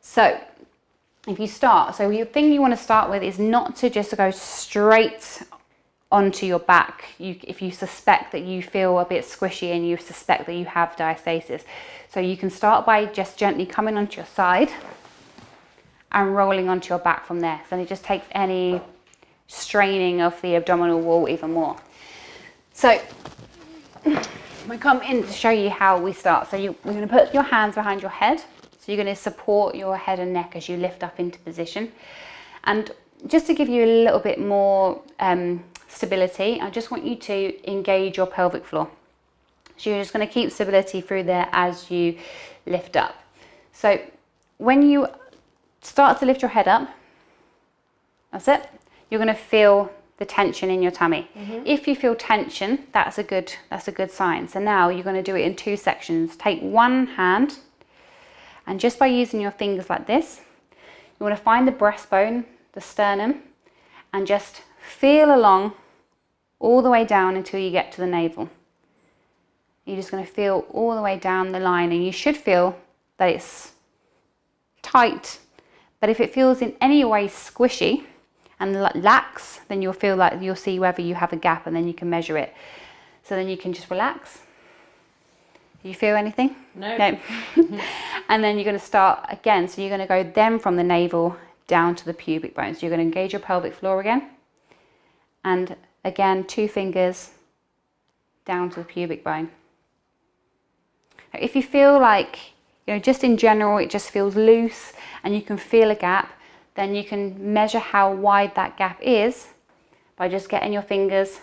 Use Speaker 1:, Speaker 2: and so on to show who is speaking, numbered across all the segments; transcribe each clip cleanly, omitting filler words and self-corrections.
Speaker 1: So if you start, so your thing you want to start with is not to just go straight onto your back. If you suspect that you feel a bit squishy and you suspect that you have diastasis. So you can start by just gently coming onto your side and rolling onto your back from there. So it just takes any straining of the abdominal wall even more. So we come in to show you how we start. So we're going to put your hands behind your head. So you're going to support your head and neck as you lift up into position. And just to give you a little bit more stability, I just want you to engage your pelvic floor. So you're just going to keep stability through there as you lift up. So when you start to lift your head up, that's it, you're going to feel the tension in your tummy. If you feel tension, that's a good sign. So now you're going to do it in 2 sections. Take one hand, and just by using your fingers like this, you want to find the breastbone, the sternum, and just feel along all the way down until you get to the navel. You're just going to feel all the way down the line, and you should feel that it's tight. But if it feels in any way squishy and lax, then you'll feel like you'll see whether you have a gap, and then you can measure it. So then you can just relax. Do you feel anything?
Speaker 2: No.
Speaker 1: No. And then you're going to start again. So you're going to go then from the navel down to the pubic bone. So you're going to engage your pelvic floor again. And again, 2 fingers down to the pubic bone. If you feel like, just in general, it just feels loose and you can feel a gap, then you can measure how wide that gap is by just getting your fingers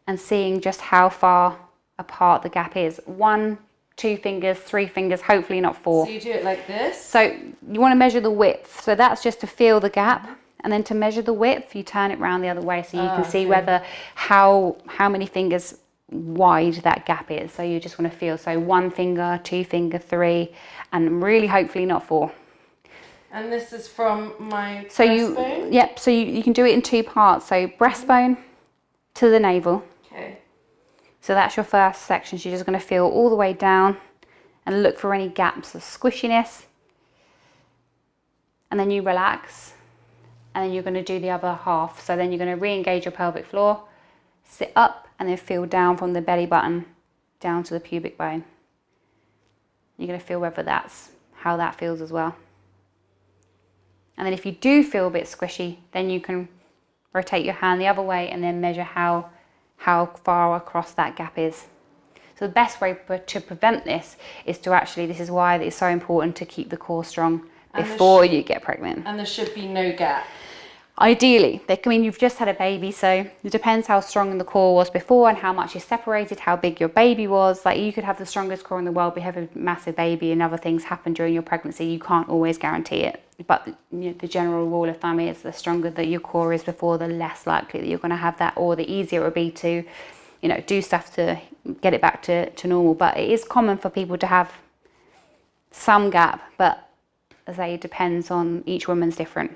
Speaker 1: and seeing just how far apart the gap is. 1, 2 fingers, 3 fingers, hopefully not 4.
Speaker 2: So you do it like this?
Speaker 1: So you want to measure the width. So that's just to feel the gap. And then to measure the width, you turn it around the other way so you can see whether how many fingers wide that gap is. So you just want to feel, so 1 finger, 2 finger, 3, and really hopefully not 4.
Speaker 2: And this is from my
Speaker 1: so
Speaker 2: breastbone?
Speaker 1: So you can do it in 2 parts. So breastbone to the navel.
Speaker 2: Okay.
Speaker 1: So that's your first section. So you're just going to feel all the way down and look for any gaps of squishiness. And then you relax. And then you're going to do the other half. So then you're going to re-engage your pelvic floor, sit up, and then feel down from the belly button down to the pubic bone. You're going to feel whether that's how that feels as well. And then if you do feel a bit squishy, then you can rotate your hand the other way and then measure how far across that gap is. So the best way to prevent this is to this is why it's so important to keep the core strong before you get pregnant.
Speaker 2: And there should be no gap.
Speaker 1: Ideally, you've just had a baby, so it depends how strong the core was before and how much is separated, how big your baby was. Like, you could have the strongest core in the world, but have a massive baby and other things happen during your pregnancy. You can't always guarantee it. But the general rule of thumb is the stronger that your core is before, the less likely that you're going to have that, or the easier it will be to, do stuff to get it back to normal. But it is common for people to have some gap, but as I say, it depends on each woman's different.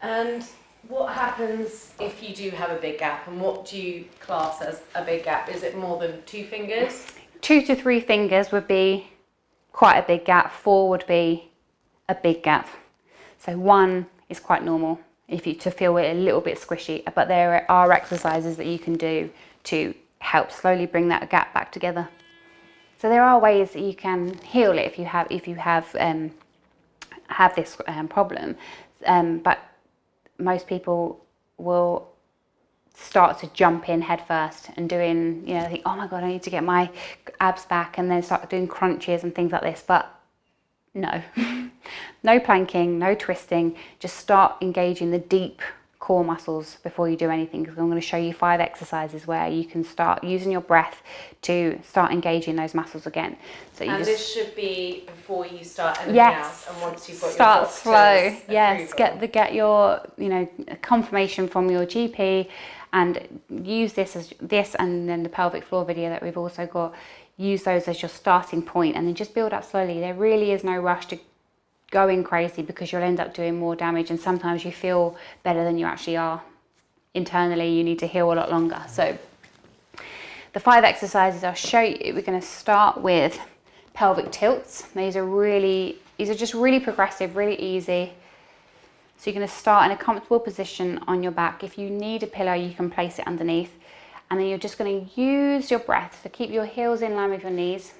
Speaker 2: And what happens if you do have a big gap, and what do you class as a big gap? Is it more than 2 fingers?
Speaker 1: 2 to 3 fingers would be quite a big gap. 4 would be a big gap. So 1 is quite normal to feel it a little bit squishy, but there are exercises that you can do to help slowly bring that gap back together. So there are ways that you can heal it if you have this problem, but most people will start to jump in head first and doing, think, oh my God, I need to get my abs back, and then start doing crunches and things like this. But no, no planking, no twisting. Just start engaging the deep core muscles before you do anything, because I'm going to show you 5 exercises where you can start using your breath to start engaging those muscles again. So
Speaker 2: this should be before you start anything
Speaker 1: yes,
Speaker 2: else, and once you've got
Speaker 1: start
Speaker 2: your
Speaker 1: slow. Yes,
Speaker 2: approval.
Speaker 1: get your confirmation from your GP, and use this and then the pelvic floor video that we've also got. Use those as your starting point, and then just build up slowly. There really is no rush to going crazy, because you'll end up doing more damage, and sometimes you feel better than you actually are. Internally, you need to heal a lot longer. So the 5 exercises I'll show you, we're going to start with pelvic tilts. These are really These are just really progressive, really easy. So you're going to start in a comfortable position on your back. If you need a pillow, you can place it underneath. And then you're just going to use your breath to keep your heels in line with your knees.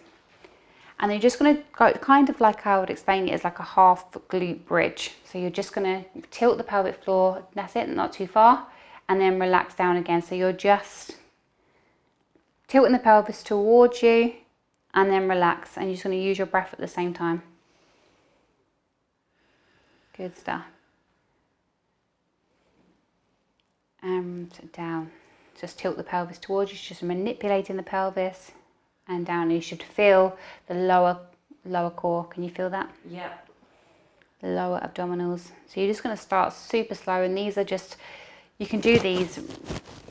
Speaker 1: And then you're just going to go kind of like I would explain it as like a half glute bridge. So you're just going to tilt the pelvic floor. That's it, not too far. And then relax down again. So you're just tilting the pelvis towards you and then relax. And you're just going to use your breath at the same time. Good stuff. And down. Just tilt the pelvis towards you, just manipulating the pelvis and down. You should feel the lower core. Can you feel that?
Speaker 2: Yeah.
Speaker 1: The lower abdominals. So you're just going to start super slow, and these are just, you can do these,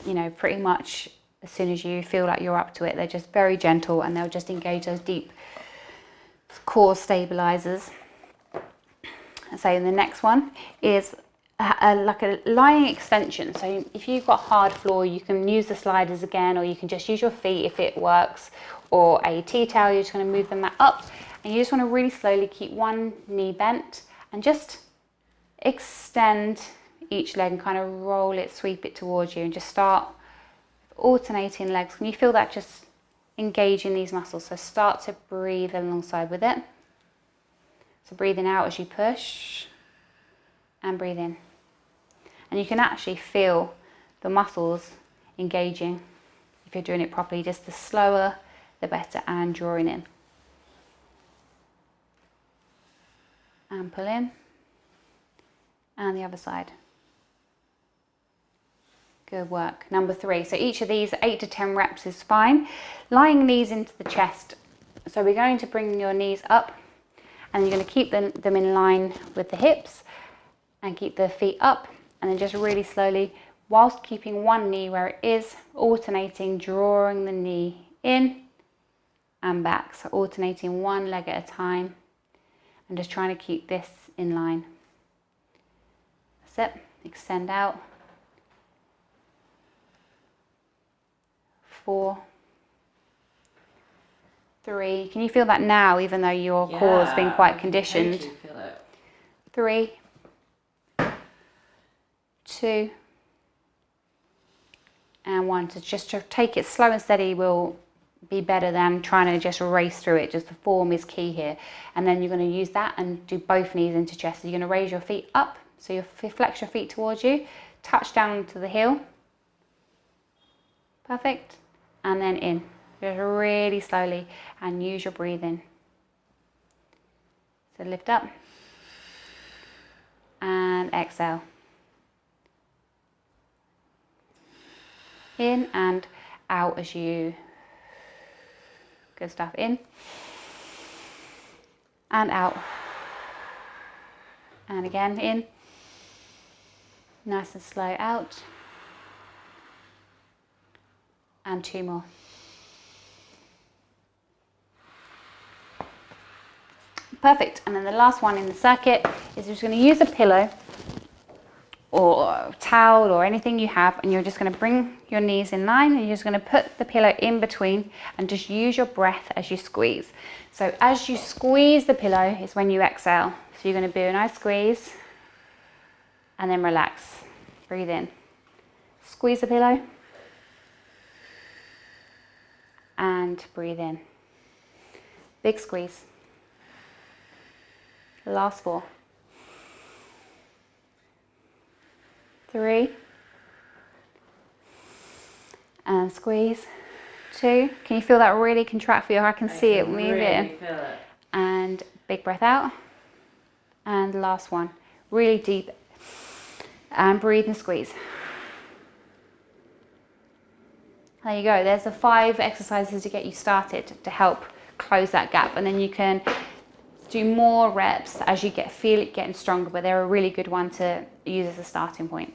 Speaker 1: you know, pretty much as soon as you feel like you're up to it. They're just very gentle and they'll just engage those deep core stabilizers. So the next one is like a lying extension. So if you've got hard floor, you can use the sliders again, or you can just use your feet if it works, or a T-towel. You're just going to move the mat up, and you just want to really slowly keep one knee bent and just extend each leg and kind of roll it, sweep it towards you, and just start alternating legs. Can you feel that just engaging these muscles? So start to breathe alongside with it. So breathing out as you push and breathe in. And you can actually feel the muscles engaging if you're doing it properly. Just the slower, the better, and drawing in. And pull in. And the other side. Good work. Number 3. So each of these 8 to 10 reps is fine. Lying knees into the chest. So we're going to bring your knees up, and you're going to keep them in line with the hips and keep the feet up. And then just really slowly, whilst keeping one knee where it is, alternating, drawing the knee in and back. So alternating one leg at a time and just trying to keep this in line. That's it. Extend out. 4, 3. Can you feel that now, even though your core has been quite conditioned?
Speaker 2: I can totally feel it.
Speaker 1: 3, 2, and 1. So just to take it slow and steady will be better than trying to just race through it. Just the form is key here. And then you're going to use that and do both knees into chest. So you're going to raise your feet up. So you flex your feet towards you, touch down to the heel. Perfect. And then in. Just really slowly, and use your breathing. So lift up and exhale. In and out as you, good stuff, in and out, and again in, nice and slow, out, and 2 more. Perfect. And then the last one in the circuit is just going to use a pillow or a towel or anything you have, and you're just going to bring your knees in line, and you're just going to put the pillow in between and just use your breath as you squeeze. So as you squeeze the pillow is when you exhale. So you're going to do a nice squeeze and then relax. Breathe in. Squeeze the pillow and breathe in. Big squeeze. Last 4. 3, and squeeze. 2. Can you feel that really contract for you? I can see it move
Speaker 2: really
Speaker 1: it.
Speaker 2: Feel it.
Speaker 1: And big breath out. And last one. Really deep. And breathe and squeeze. There you go. There's the 5 exercises to get you started to help close that gap. And then you can do more reps as you feel it getting stronger, but they're a really good one to use as a starting point.